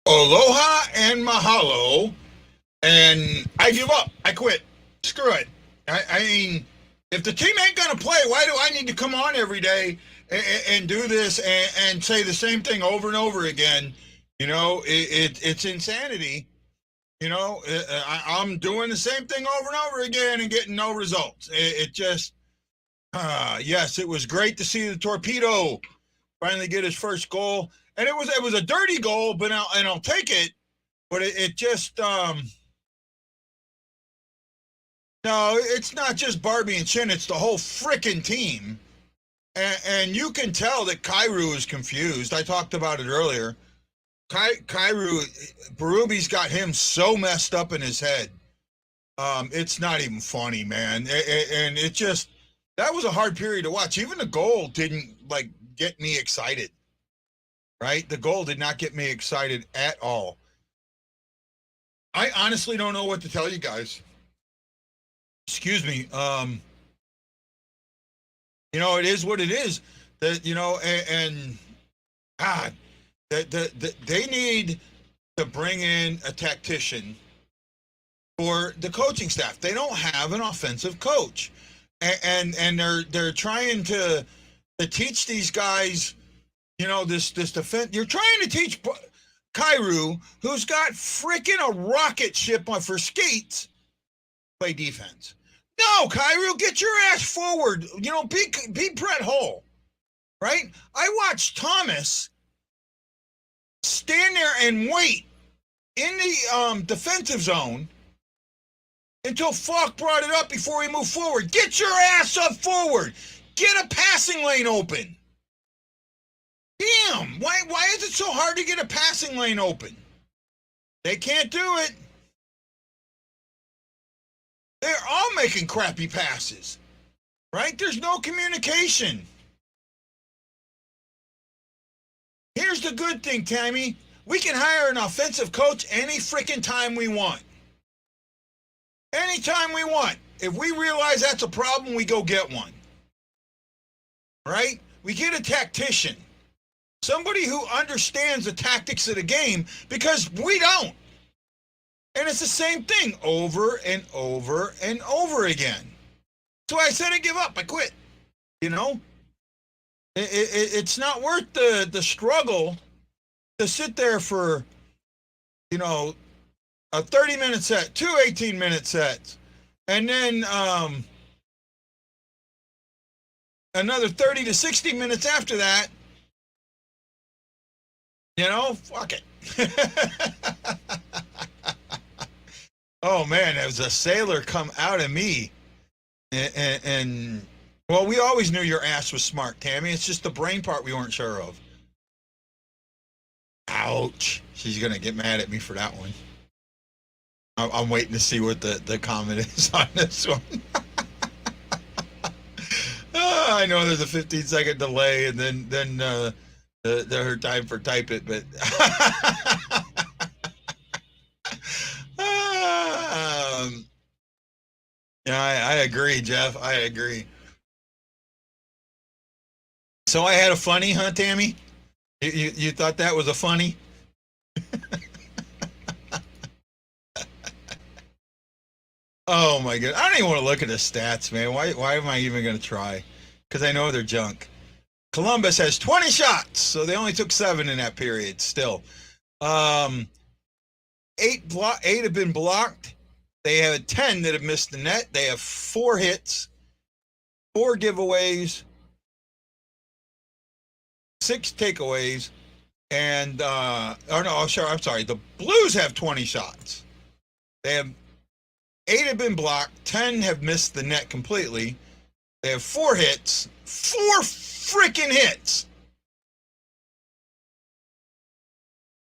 Aloha and mahalo, and I give up. I quit. Screw it. I mean, if the team ain't gonna play, why do I need to come on every day and do this and say the same thing over and over again? It's insanity. I'm doing the same thing over and over again and getting no results. It just, yes, it was great to see the torpedo finally get his first goal, and it was a dirty goal, but I'll take it. But it just no, it's not just Barbie and Chin; it's the whole freaking team, and you can tell that Kairu is confused. I talked about it earlier. Kairu, Barubi's got him so messed up in his head. It's not even funny, man. And it just that was a hard period to watch. Even the goal didn't like get me excited. Right? The goal did not get me excited at all. I honestly don't know what to tell you guys. Excuse me. It is what it is. That and God, they need to bring in a tactician for the coaching staff. They don't have an offensive coach, and they're trying to teach these guys. This defense. You're trying to teach Kairu, who's got freaking a rocket ship on for skates, play defense. No, Kairu, get your ass forward. Be Brett Hull, right? I watched Thomas stand there and wait in the defensive zone until Falk brought it up before he moved forward. Get your ass up forward. Get a passing lane open. Damn, why is it so hard to get a passing lane open? They can't do it. They're all making crappy passes, right? There's no communication. Here's the good thing, Tammy. We can hire an offensive coach any freaking time we want. Anytime we want. If we realize that's a problem, we go get one. Right? We get a tactician. Somebody who understands the tactics of the game, because we don't. And it's the same thing over and over and over again. So I said I give up. I quit. It's not worth the struggle to sit there for, a 30-minute set, two 18-minute sets, and then another 30 to 60 minutes after that. Fuck it. Oh man, there was a sailor come out of me, and well, we always knew your ass was smart, Tammy. It's just the brain part we weren't sure of. Ouch. She's gonna get mad at me for that one. I'm waiting to see what the comment is on this one. I know there's a 15-second delay, and then her time for type it, but yeah, I agree, Jeff. I agree. So I had a funny, huh, Tammy? You thought that was a funny? Oh my god, I don't even want to look at the stats, man. Why am I even going to try? Because I know they're junk. Columbus has 20 shots, so they only took 7 in that period. Still, 8 have been blocked. They have 10 that have missed the net. They have 4 hits, 4 giveaways, 6 takeaways, and I'm sorry. The Blues have 20 shots. They have 8 have been blocked. 10 have missed the net completely. They have 4 hits, 4 freaking hits,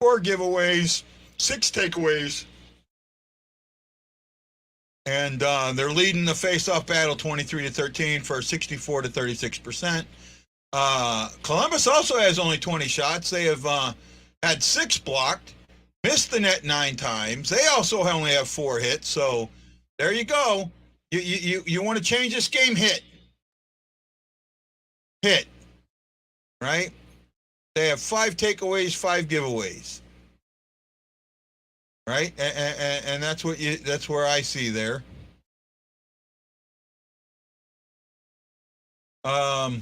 4 giveaways, 6 takeaways, and they're leading the face-off battle 23-13 for 64-36%. Columbus also has only 20 shots. They have had 6 blocked, missed the net 9 times. They also only have 4 hits. So there you go. You want to change this game? Hit, right? They have 5 takeaways, 5 giveaways. right? And that's where I see there. I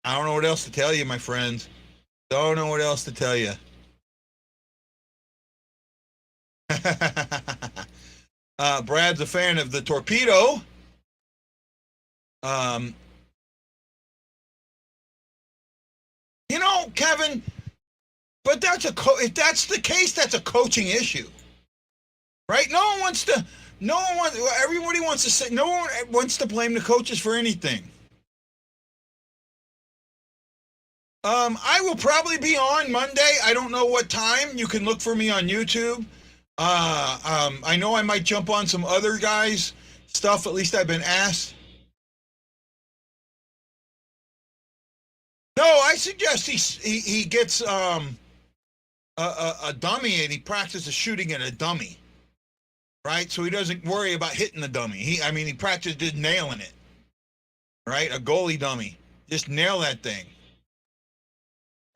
don't know what else to tell you, my friends. Don't know what else to tell you. Brad's a fan of the torpedo. Um, Kevin, but if that's the case, that's a coaching issue, right? Everybody wants to say, no one wants to blame the coaches for anything. I will probably be on Monday. I don't know what time. You can look for me on YouTube. I know I might jump on some other guys' stuff. At least I've been asked. No, I suggest he gets a dummy and he practices shooting at a dummy, right? So he doesn't worry about hitting the dummy. He practiced just nailing it, right? A goalie dummy, just nail that thing,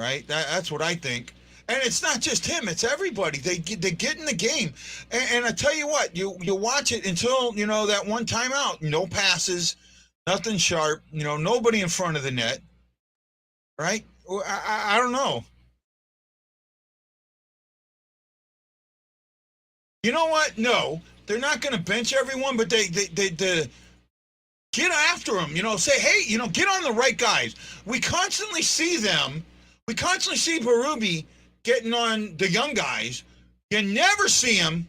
right? That's what I think. And it's not just him; it's everybody. They get in the game, and I tell you what, you watch it until that one timeout, no passes, nothing sharp, nobody in front of the net, right? I don't know. You know what? No, they're not going to bench everyone, but they get after them. Say, hey, get on the right guys. We constantly see them. We constantly see Berube getting on the young guys. You never see him.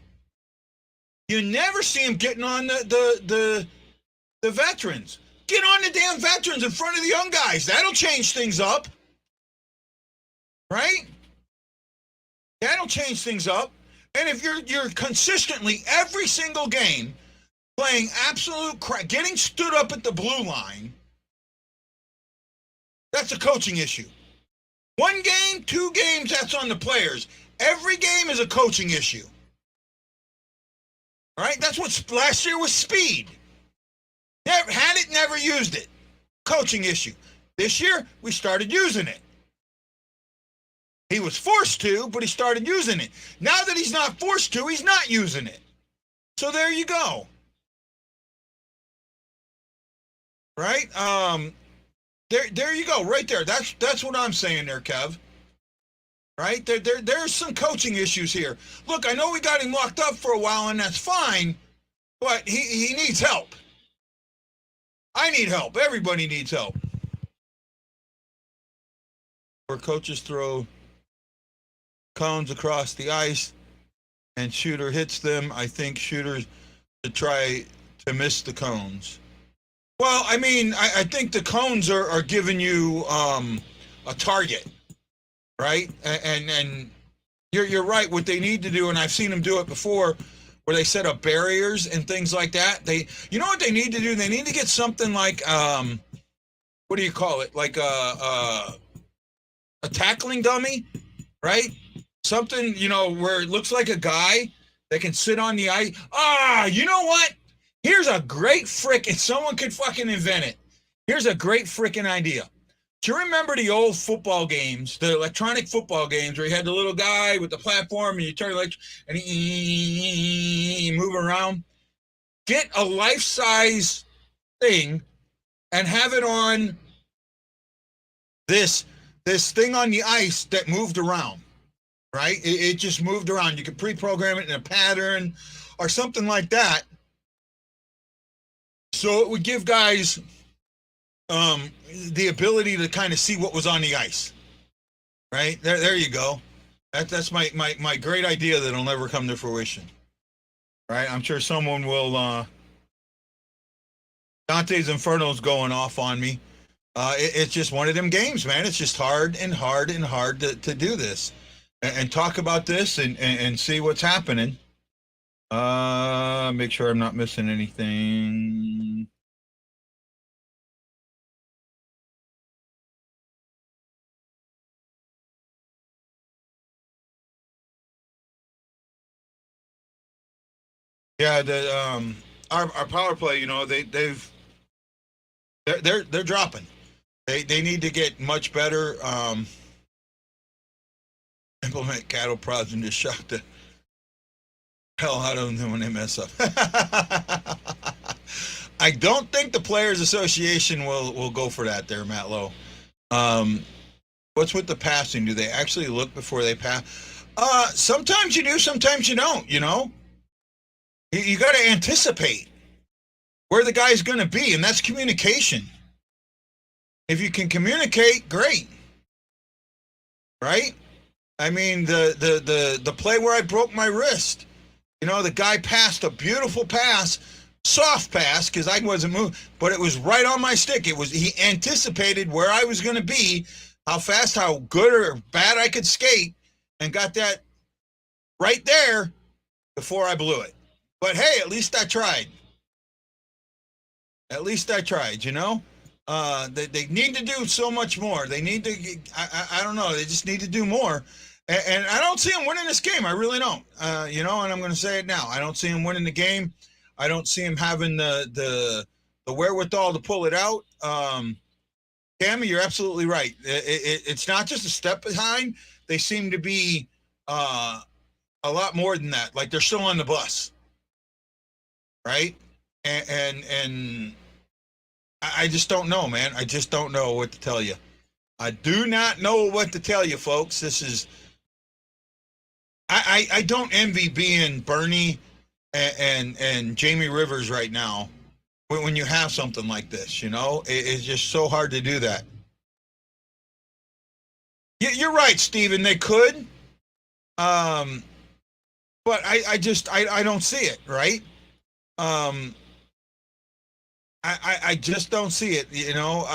You never see him getting on the veterans. Get on the damn veterans in front of the young guys. That'll change things up, right? That'll change things up. And if you're consistently every single game playing absolute crap, getting stood up at the blue line, that's a coaching issue. One game, 2 games, that's on the players. Every game is a coaching issue. All right, that's what last year was speed. Never had it, never used it. Coaching issue. This year we started using it. He was forced to, but he started using it. Now that he's not forced to, he's not using it. So there you go. Right? There you go, right there. That's what I'm saying there, Kev. Right? There's some coaching issues here. Look, I know we got him locked up for a while, and that's fine, but he needs help. I need help. Everybody needs help. Where coaches throw cones across the ice and shooter hits them, I think shooters should try to miss the cones. Well, I think the cones are giving you a target, right? And you're right. What they need to do, and I've seen them do it before, where they set up barriers and things like that. You know what they need to do? They need to get something like what do you call it? Like a tackling dummy, right? Something, where it looks like a guy that can sit on the ice. You know what? Here's a great frickin', someone could fucking invent it. Here's a great frickin' idea. Do you remember the old football games, the electronic football games where you had the little guy with the platform and you turn and he move around? Get a life-size thing and have it on this thing on the ice that moved around. Right? It just moved around. You could pre-program it in a pattern or something like that. So it would give guys the ability to kind of see what was on the ice. Right? There you go. That's my great idea that'll never come to fruition. Right? I'm sure someone will Dante's Inferno's going off on me. It's just one of them games, man. It's just hard to do this. And talk about this and see what's happening. Make sure I'm not missing anything. Yeah, our power play, they're dropping. They need to get much better. Implement cattle prods and just shock the Hell out of them when they mess up. I don't think the Players Association will go for that there, Matt Lowe. What's with the passing? Do they actually look before they pass? Sometimes you do, sometimes you don't, you know? You got to anticipate where the guy's going to be, and that's communication. If you can communicate, great. Right? I mean, the play where I broke my wrist, you know, the guy passed a beautiful pass, soft pass, because I wasn't moving, but it was right on my stick. He anticipated where I was going to be, how fast, how good or bad I could skate, and got that right there before I blew it. But hey, at least I tried. At least I tried, you know? They need to do so much more. They need to, I don't know, they just need to do more. And I don't see them winning this game. I really don't. You know, and I'm going to say it now. I don't see them winning the game. I don't see them having the wherewithal to pull it out. Tammy, you're absolutely right. It's not just a step behind. They seem to be a lot more than that. Like they're still on the bus, right? And I just don't know, man. I just don't know what to tell you. I do not know what to tell you, folks. This is. I don't envy being Bernie and Jamie Rivers right now when you have something like this, you know? It's just so hard to do that. You're right, Steven. They could. But I don't see it, right? I just don't see it, you know?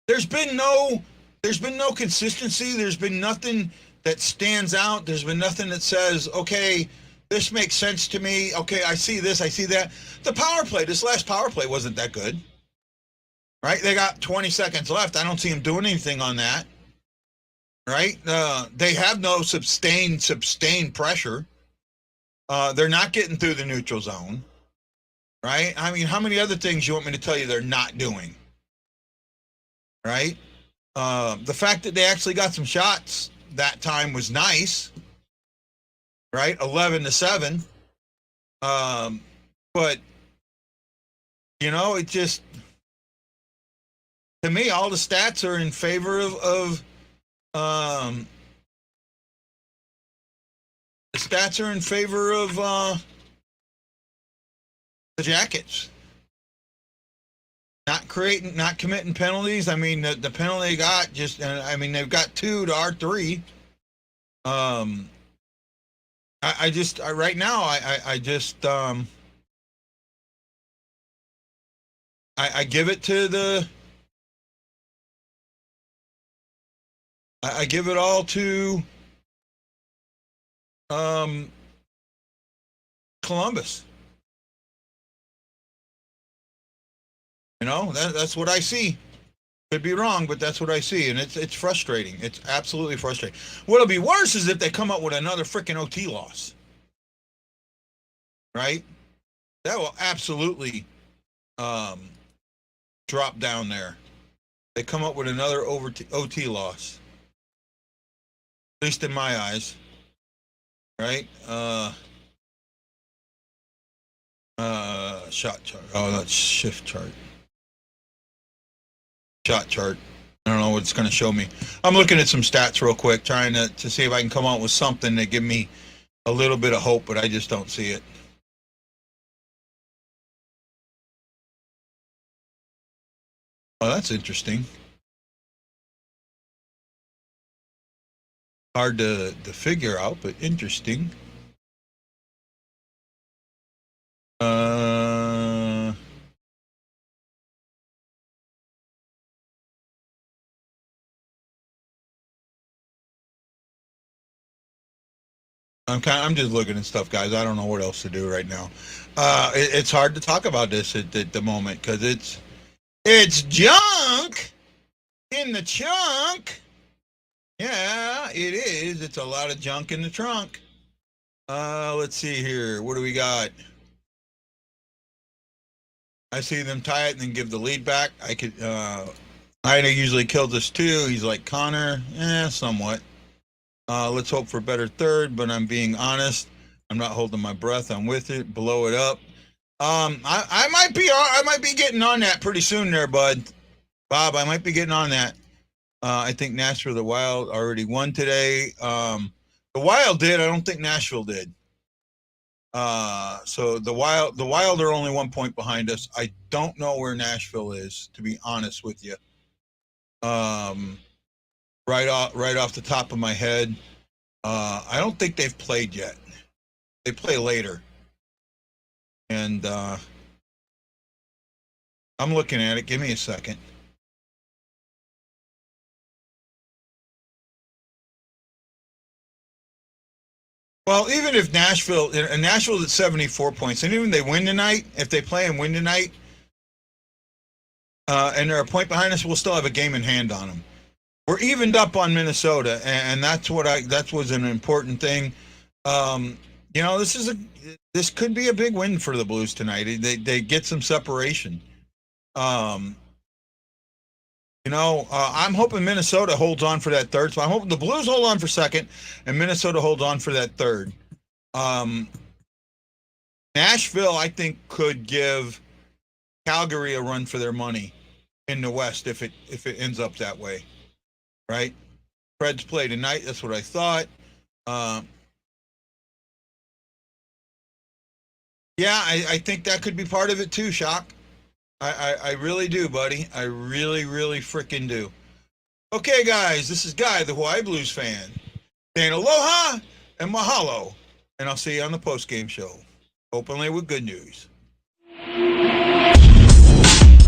There's been no consistency. There's been nothing that stands out. There's been nothing that says, okay, this makes sense to me. Okay, I see this, I see that. The power play, this last power play wasn't that good, right? They got 20 seconds left. I don't see them doing anything on that, right? They have no sustained pressure. They're not getting through the neutral zone, right? I mean, how many other things you want me to tell you they're not doing, right? The fact that they actually got some shots that time was nice, right? 11-7. But you know, it just, to me, all the stats are in favor of the stats are in favor of the Jackets. Not committing penalties. I mean, the penalty they got I mean, they've got 2 to our 3. Right now, I give it to I give it all to Columbus. You know, that's what I see. Could be wrong, but that's what I see, and it's frustrating. It's absolutely frustrating. What'll be worse is if they come up with another freaking OT loss, right? That will absolutely drop down there. They come up with another OT loss, at least in my eyes, right? Shot chart. Oh, that's shift chart. Shot chart. I don't know what it's going to show me. I'm looking at some stats real quick, trying to see if I can come out with something that give me a little bit of hope, but I just don't see it. Oh, that's interesting. Hard to figure out, but interesting. I'm just looking at stuff, guys. I don't know what else to do right now. It's hard to talk about this at the moment because it's junk in the chunk. Yeah, it is. It's a lot of junk in the trunk. Let's see here. What do we got? I see them tie it and then give the lead back. Ida usually kills us too. He's like Connor. Somewhat. Let's hope for a better third, but I'm being honest. I'm not holding my breath. I'm with it. Blow it up. I might be getting on that pretty soon there, bud. Bob, I might be getting on that. I think Nashville, the Wild already won today. The Wild did. I don't think Nashville did. So the Wild are only 1 point behind us. I don't know where Nashville is, to be honest with you. Right off the top of my head, I don't think they've played yet. They play later, and I'm looking at it. Give me a second. Well, even if Nashville's at 74 points, and even if they win tonight, if they play and win tonight, and they're a point behind us, we'll still have a game in hand on them. We're evened up on Minnesota, and that was an important thing. This could be a big win for the Blues tonight. They get some separation. I'm hoping Minnesota holds on for that third. So I'm hoping the Blues hold on for second, and Minnesota holds on for that third. Nashville, I think, could give Calgary a run for their money in the West if it ends up that way. Right? Preds play tonight. That's what I thought. I think that could be part of it too, Shock. I really do, buddy. I really, really freaking do. Okay, guys, this is Guy, the Hawaii Blues fan, saying aloha and mahalo, and I'll see you on the post-game show, openly with good news.